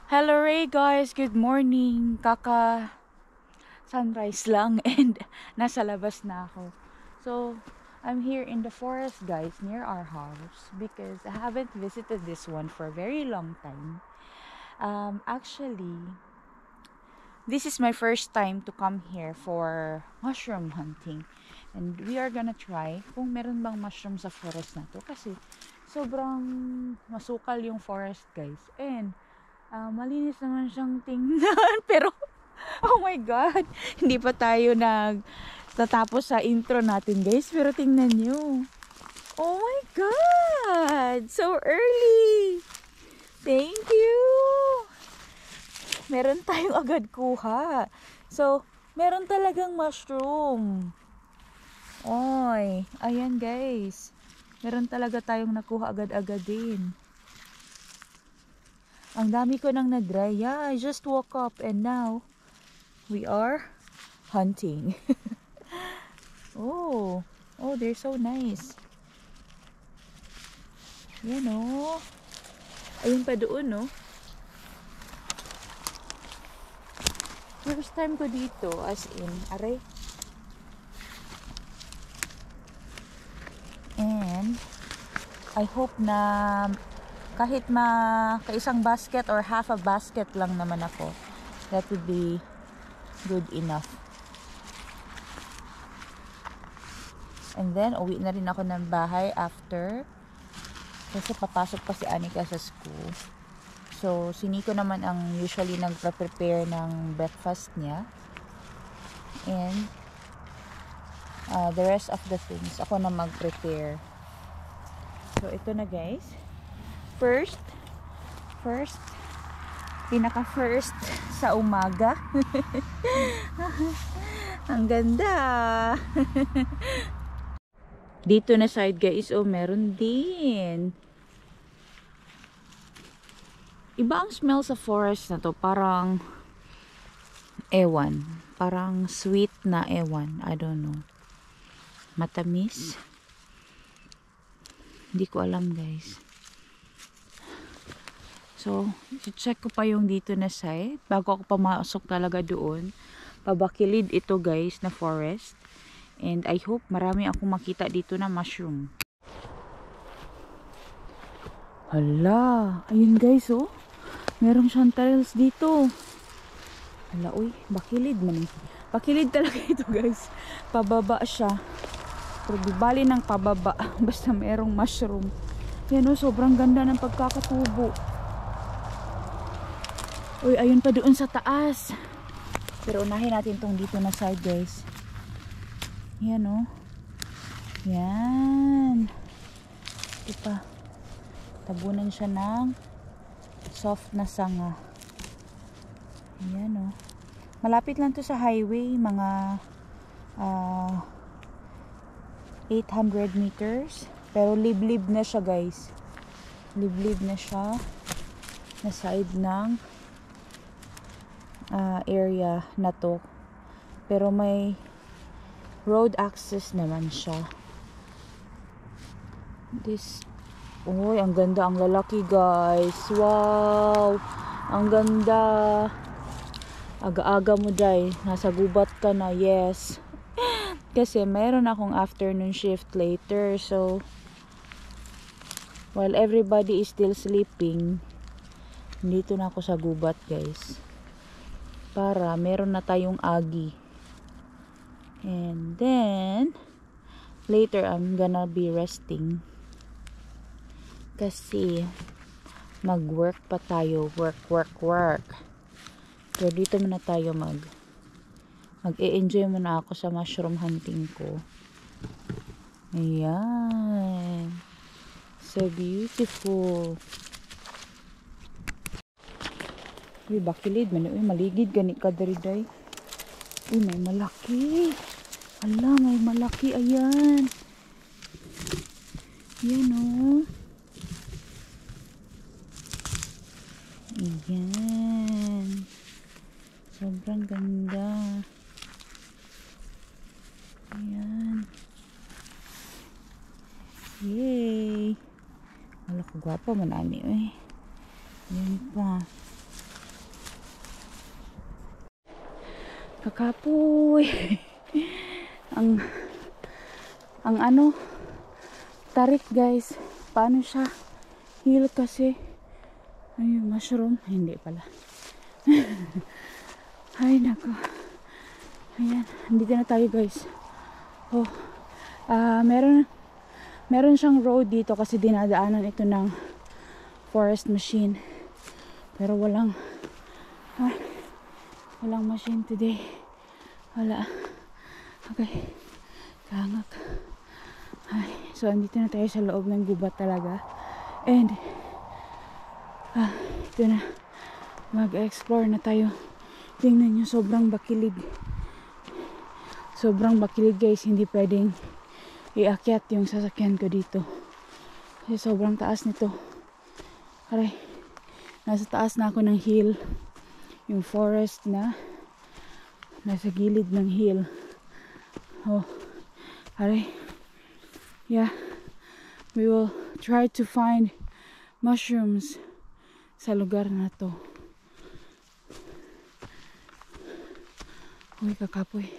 Hello Ray guys, good morning. Sunrise lang and nasa labas na ako. So, I'm here in the forest guys near our house because I haven't visited this one for a very long time. Actually, this is my first time to come here for mushroom hunting. And we are gonna try kung meron bang mushroom sa forest na to kasi sobrang masukal yung forest guys. And malinis naman siyang tingnan pero oh my god, hindi pa tayo tatapos sa intro natin guys, pero tingnan nyo, oh my god, so early. Thank you. Meron tayong agad kuha, so meron talagang mushroom. Oy, ayan guys, meron talaga tayong nakuha agad-agad din. Ang dami ko nang na-dry. Yeah, I just woke up and now we are hunting. Oh, they're so nice. Yan oh. Ayun pa doon no. First time ko dito, as in, aray. And I hope na kahit kaisang basket or half a basket lang naman ako, that would be good enough. And then uwi na rin ako ng bahay after, kasi papasok pa si Anika sa school. So si Nico naman ang usually nagpre-prepare ng breakfast niya, and the rest of the things ako na mag-prepare. So ito na guys, first pinaka first sa umaga. Ang ganda. Dito na side guys, oh meron din. Iba ang smell sa forest na to, parang ewan, parang sweet na ewan, I don't know, matamis, hindi ko alam guys. So, check ko pa yung dito na side bago ako pumasok talaga doon. Pabakilid ito guys na forest. And I hope marami akong makita dito na mushroom. Hala, ayun guys oh. Merong chanterelles dito. Hala, uy, bakilid man. Bakilid talaga ito guys. Pababa siya. Pero di bali ng pababa. Basta merong mushroom. Yan oh, sobrang ganda ng pagkakatubo. Uy, ayun pa doon sa taas. Pero unahin natin tong dito na side guys. Yan oh. Yan. Ito pa. Tabunan siya ng soft na sanga. Yan oh. Malapit lang to sa highway. Mga 800 meters. Pero liblib na siya guys. Liblib na siya. Na side ng area na to, pero may road access naman siya. Uy, ang ganda, ang lalaki guys. Wow, ang ganda. Aga-aga mo day, nasa gubat ka na. Yes, kasi mayroon akong afternoon shift later, so while everybody is still sleeping, dito na ako sa gubat guys, para meron na tayong agi. And then later I'm gonna be resting kasi mag-work pa tayo. Work. So dito muna tayo mag-e-enjoy muna ako sa mushroom hunting ko. Ayan, so beautiful. Uy, bakilid man. Uy, maligid gani ka dariday. Uy, may malaki. Ala, may malaki. Ayan. Ayan oh. Ayan. Sobrang ganda. Ayan. Yay. Wala ko gwapa man ani eh. Ayan pa. Kakapoy. ang ano, tarik guys. Paano siya? Hill kasi. Ay, mushroom. Hindi pala. Ay, nako. Ayan, andito na tayo guys. Oh, meron siyang road dito kasi dinadaanan ito ng forest machine. Pero walang machine today. Wala. Okay. Kangak. Ay, so andito na tayo sa loob ng gubat talaga. And ito na. Mag-explore na tayo. Tingnan nyo, sobrang bakilig. Sobrang bakilig guys. Hindi pwedeng iakyat yung sasakyan ko dito. Kasi sobrang taas nito. Aray. Nasa taas na ako ng hill. Yung forest na nasa gilid ng hill. Oh. Aray. Yeah. We will try to find mushrooms sa lugar na to. Uy, kakapoy.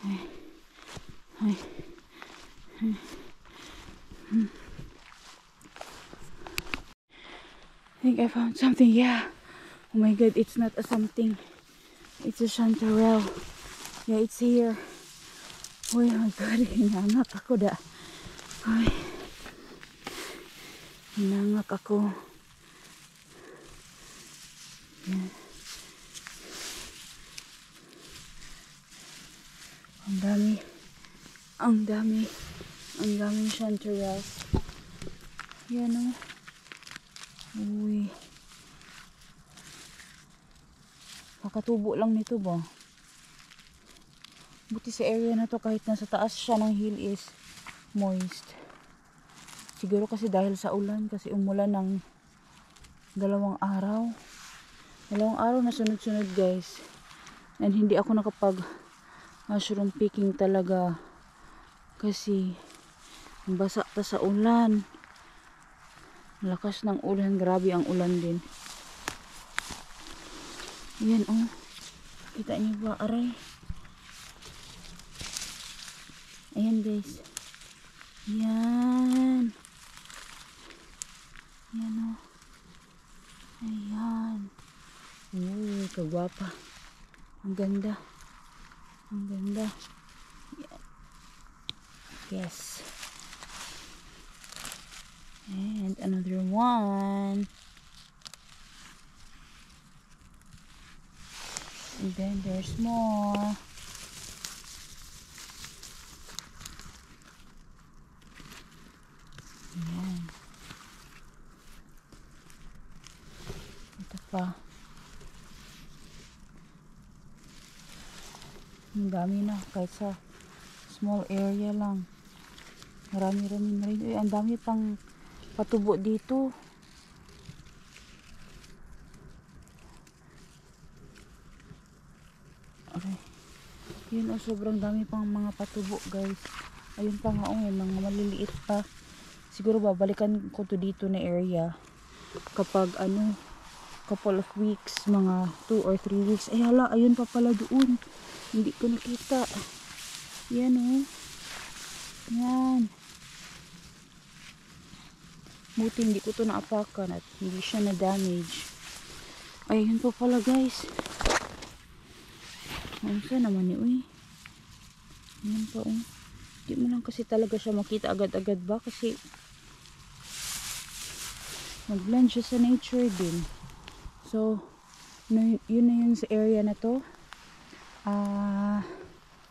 Ay. Ay. Ay. I think I found something. Yeah. Oh my god, it's not a something. It's a chanterelle. Yeah, it's here. Oh my god, hinangak ako da. Ay. Hinangak ako. Yeah. Ang daming chanterelles. Yan o. Uy. Kakatubo lang nito ba? Buti sa area na to kahit nasa taas siya ng hill is moist. Siguro kasi dahil sa ulan, kasi umulan ng 2 araw. 2 araw na sunod-sunod guys. And hindi ako nakapag mushroom picking talaga kasi basa pa sa ulan. Lakas ng ulan, grabe ang ulan din. Yan oh. Kita niyo ba? Aray. Ayan guys. Yan. Yan oh. Ayan. Oh, kagwapa. Ang ganda. Ang ganda. Yan. Yes. And another one. And then there's more. Ayan. Ito pa. Ang dami na kahit sa small area lang. Marami-rami na rin. Uy, ang dami pang patubo dito. Okay. Yun oh, sobrang dami pang mga patubo guys. Ayun pa nga oh, yung mga maliliit pa. Siguro babalikan ko to dito na area kapag ano, couple of weeks, mga 2 or 3 weeks. Ay hala, ayun pa pala doon. Hindi ko nakita. Yan oh. Yan. Buti hindi ko to naapakan at hindi siya na-damage. Ayun pa pala guys. Ano sa naman ni uy. Yan pa oh. Hindi mo lang kasi talaga siya makita agad-agad ba kasi mag-blend siya sa nature din. So, yun na yun sa area na to.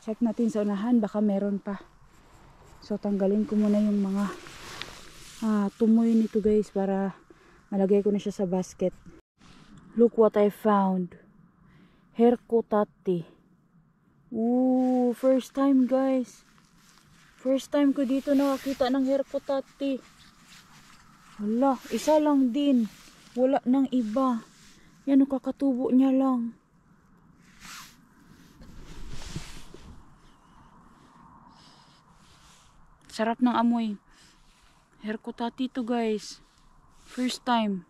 Check natin sa unahan, baka meron pa. So, tanggalin ko muna yung mga tumoy nito guys para malagay ko na siya sa basket. Look what I found. Hercotati. Ooh, first time guys. First time ko dito nakakita ng hercotati. Hala, isa lang din. Wala nang iba. Yan, kakatubo niya lang. Sarap ng amoy. Hercotati to guys. First time.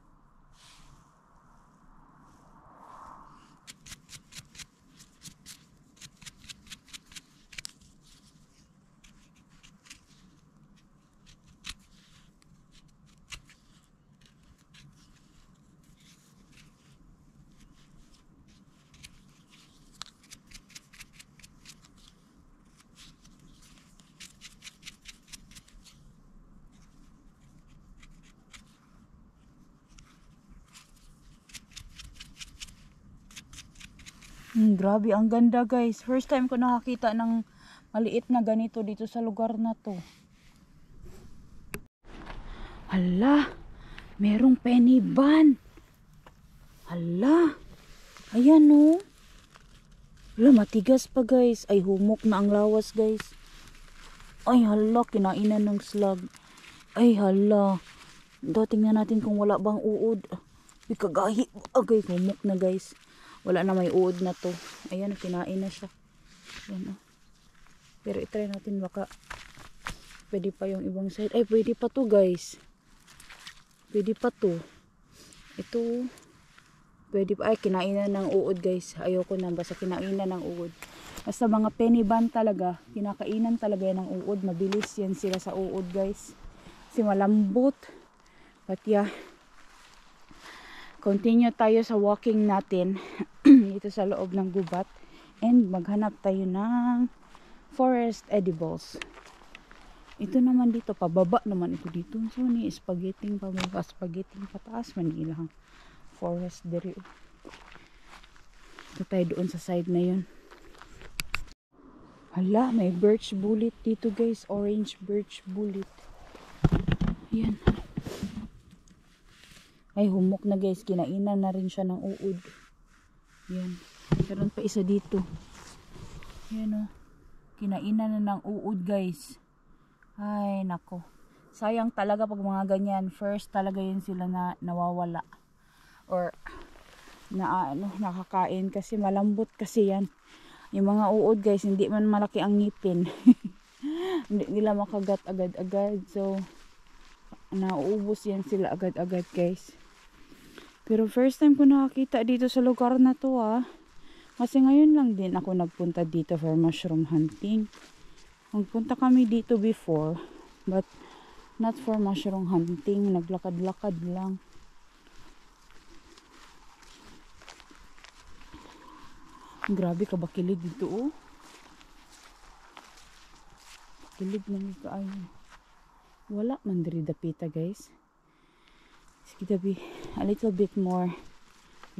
Grabe, ang ganda guys. First time ko nakakita ng maliit na ganito dito sa lugar na to. Hala, merong penny ban. Hala, ayan o. Hala, matigas pa guys. Ay, humok na ang lawas guys. Ay, hala, kinainan ng slug. Ay, hala. Tingnan natin kung wala bang uod. Ay, kagahi. Agay, humok na guys. Wala na, may uod na to. Ayan, kinain na siya. Ayan, oh. Pero itry natin baka pwede pa yung ibang side. Ay, pwede pa to guys. Pwede pa to. Ito. Pwede pa. Ay, kinainan ng uod guys. Ayoko na. Basta kinainan ng uod. Basta mga penny ban talaga. Kinakainan talaga yan ng uod. Mabilis yan sila sa uod guys. Kasi malambot. But yeah. Continue tayo sa walking natin. Dito sa loob ng gubat. And maghanap tayo ng forest edibles. Ito naman dito, pababa naman ito dito. So, ni spaghetti pababa, spaghetti pataas, Manila. Forest dere. Ito tayo doon sa side na yun. Hala, may birch bullet dito guys. Orange birch bullet. Yan. Ay, humok na guys. Kinainan na rin siya ng uod. Yan. Meron pa isa dito. Yan o. Kinainan na ng uod guys. Ay, nako. Sayang talaga pag mga ganyan. First talaga yun sila na nawawala. Or nakakain. Kasi malambot kasi yan. Yung mga uod guys, hindi man malaki ang ngipin. Hindi nila makagat agad-agad. So, nauubos yan sila agad-agad guys. Pero first time ko nakakita dito sa lugar na to Kasi ngayon lang din ako nagpunta dito for mushroom hunting. Nagpunta kami dito before, but not for mushroom hunting. Naglakad-lakad lang. Grabe ka ba kilid dito oh. Kilid lang kaayo. Wala man diri dapita guys. Sige be a little bit more.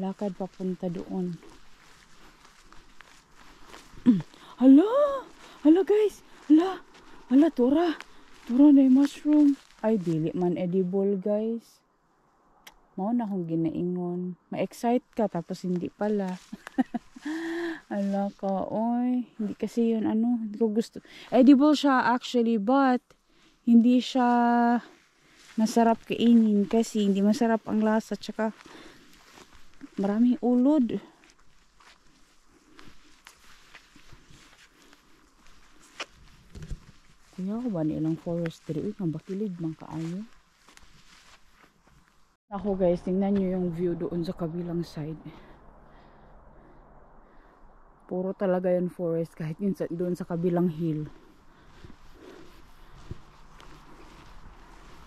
Lakad papunta doon. Hala! Hala guys! Hala! Hala, tura! Tura na yung mushroom. Ay, dili man edible guys. Mao na akong ginaingon. Ma-excite ka tapos hindi pala. Hala ka, oy. Hindi kasi yun, hindi ko gusto. Edible siya actually, but hindi siya masarap kainin kasi hindi masarap ang lasa. Tsaka maraming ulod. Kaya ko ba nilang forestry? Uy, mabakilid man kaayo. Ako guys, tingnan nyo yung view doon sa kabilang side. Puro talaga yung forest kahit yun doon sa kabilang hill.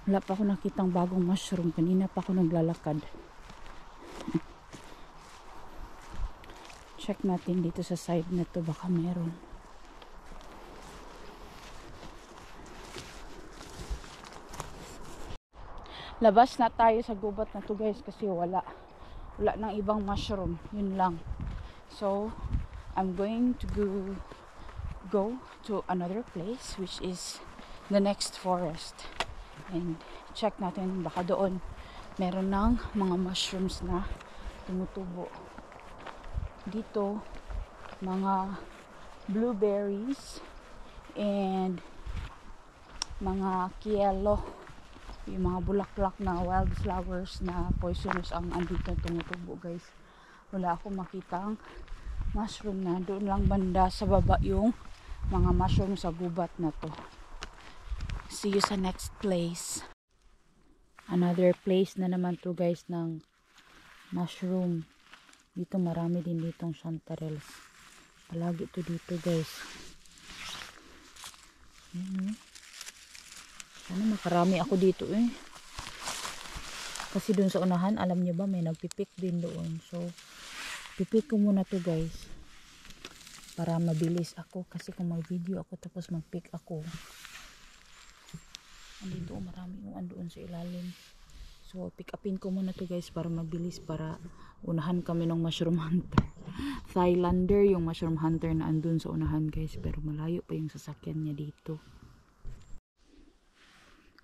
Wala pa ako nakitang bagong mushroom. Kanina pa ako naglalakad. Check natin dito sa side na to. Baka meron. Labas na tayo sa gubat na to guys. Kasi wala nang ibang mushroom. Yun lang. So, I'm going to go to another place which is the next forest. And check natin baka doon meron ng mga mushrooms na tumutubo. Dito mga blueberries and mga kielo, yung mga bulaklak na wildflowers na poisonous ang andito tumutubo guys. Wala akong makitang mushroom na. Doon lang banda sa baba yung mga mushroom sa gubat na to. See you sa next place. Another place na naman to guys ng mushroom. Dito marami din ditong chanterelles. Palagi to dito guys. Yan, sana makarami ako dito eh. Kasi dun sa unahan, alam niyo ba, may nagpipik din doon. So, pipik ko muna to guys. Para mabilis ako. Kasi kung mag-video ako tapos mag-pick ako. Andito marami yung andoon sa ilalim. So, pick upin ko muna to guys para mabilis, para unahan kami ng mushroom hunter. Thailander yung mushroom hunter na andun sa unahan guys, pero malayo pa yung sasakyan niya dito.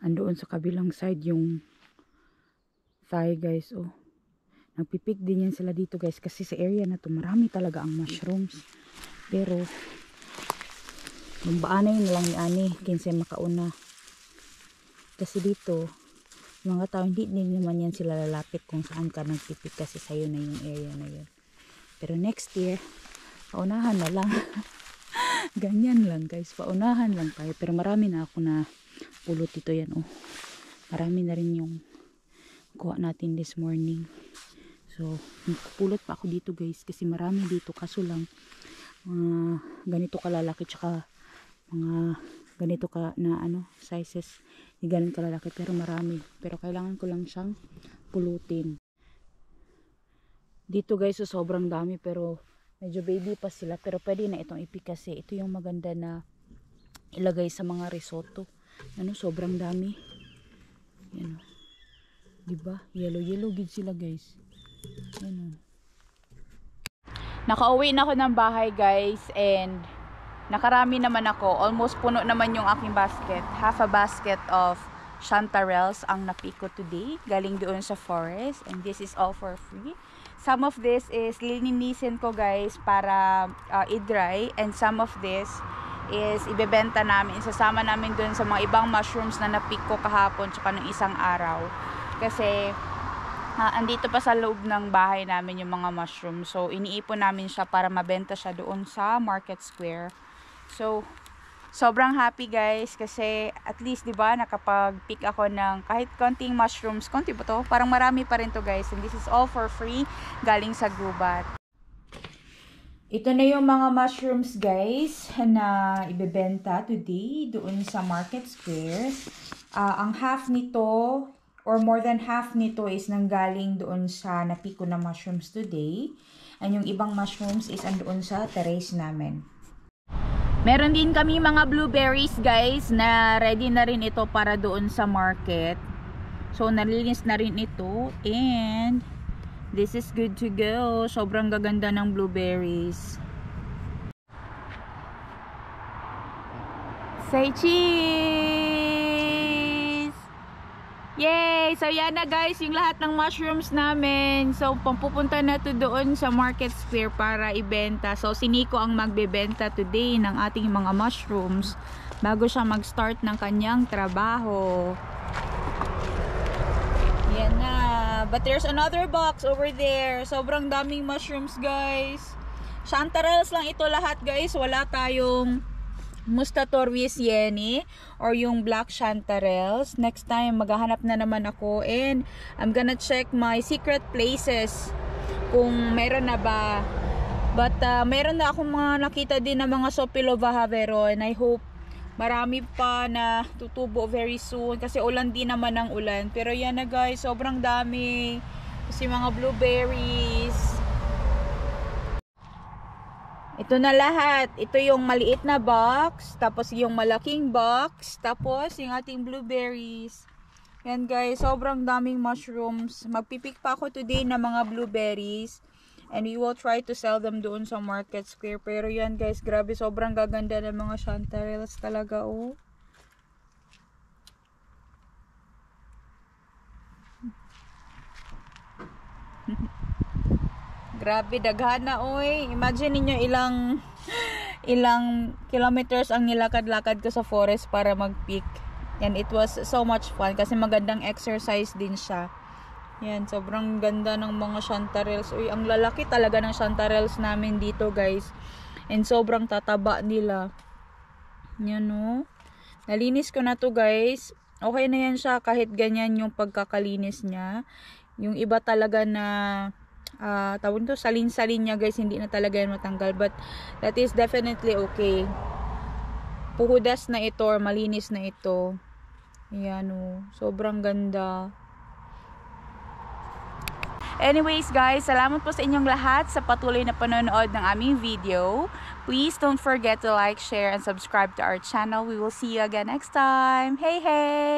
Andoon sa kabilang side yung Thai guys, oh. Nagpipik din yan sila dito guys, kasi sa area na to marami talaga ang mushrooms. Pero magbaanay na lang ni Ani kinsay makauna. Kasi dito mga tao hindi naman yan sila lalapit kung saan ka nagpipik, kasi sayo na yung area na yun. Pero next year paunahan na lang. Ganyan lang guys, paunahan lang tayo. Pero marami na ako na pulot dito yan, oh. Marami na rin yung kuha natin this morning. So pulot pa ako dito guys, kasi marami dito, kaso lang ganito kalalaki, tsaka mga ganito ka na sizes, hindi ganun kalalaki, pero marami. Pero kailangan ko lang siyang pulutin dito guys. So sobrang dami, pero medyo baby pa sila, pero pwede na itong ipik, kasi ito yung maganda na ilagay sa mga risotto. Sobrang dami yan, diba? Yellow gid sila guys. Nakauwi na ako ng bahay guys, and nakarami naman ako. Almost puno naman yung aking basket. Half a basket of chanterelles ang napiko today, galing doon sa forest, and this is all for free. Some of this is lilinisin ko guys para i-dry, and some of this is ibebenta namin, isasama namin doon sa mga ibang mushrooms na napiko kahapon tsaka nung isang araw, kasi andito pa sa loob ng bahay namin yung mga mushroom. So iniipon namin siya para mabenta siya doon sa Market Square. So sobrang happy guys, kasi at least 'di ba nakapag-pick ako ng kahit konting mushrooms. Konti ba to? Parang marami pa rin to guys, and this is all for free, galing sa gubat. Ito na yung mga mushrooms guys na ibebenta today doon sa Market Square. Ang half nito, or more than half nito, is nanggaling doon sa napiko na mushrooms today. And yung ibang mushrooms is andoon sa terrace namin. Meron din kami mga blueberries guys na ready na rin ito para doon sa market. So nalinis na rin ito, and this is good to go. Sobrang gaganda ng blueberries. Say cheese! Yay! So yan na guys, yung lahat ng mushrooms namin. So pampupunta na to doon sa Market Square para ibenta. So si Nico ang magbebenta today ng ating mga mushrooms bago siya mag-start ng kanyang trabaho. Yan na. But there's another box over there. Sobrang daming mushrooms guys. Chanterelles lang ito lahat guys. Wala tayong Mustatorvis yeni or yung black chanterelles. Next time maghahanap na naman ako, and I'm gonna check my secret places kung meron na ba. But meron na akong mga nakita din na mga Sopilova Havero, and I hope marami pa na tutubo very soon, kasi ulan din naman ang ulan. Pero yan na guys, sobrang dami. Kasi mga blueberries. Ito na lahat. Ito yung maliit na box, tapos yung malaking box, tapos yung ating blueberries. Yan guys, sobrang daming mushrooms. Magpipik pa ako today ng mga blueberries, and we will try to sell them doon sa Market Square. Pero yan guys, grabe, sobrang gaganda ng mga chanterelles talaga, oh. Grabe, daghana oy. Imagine niyo ilang kilometers ang nilakad-lakad ko sa forest para mag-pick. And it was so much fun kasi magandang exercise din siya. Yan, sobrang ganda ng mga chanterelles. Uy, ang lalaki talaga ng chanterelles namin dito, guys. And sobrang tataba nila. Yan, oh. Nalinis ko na to, guys. Okay na yan siya kahit ganyan yung pagkakalinis niya. Yung iba talaga na tawag to, salin-salin niya guys, hindi na talaga yan matanggal, but that is definitely okay. Puhudas na ito or malinis na ito. Ayan, oh, sobrang ganda. Anyways guys, salamat po sa inyong lahat sa patuloy na panonood ng aming video. Please don't forget to like, share, and subscribe to our channel. We will see you again next time. Hey, hey!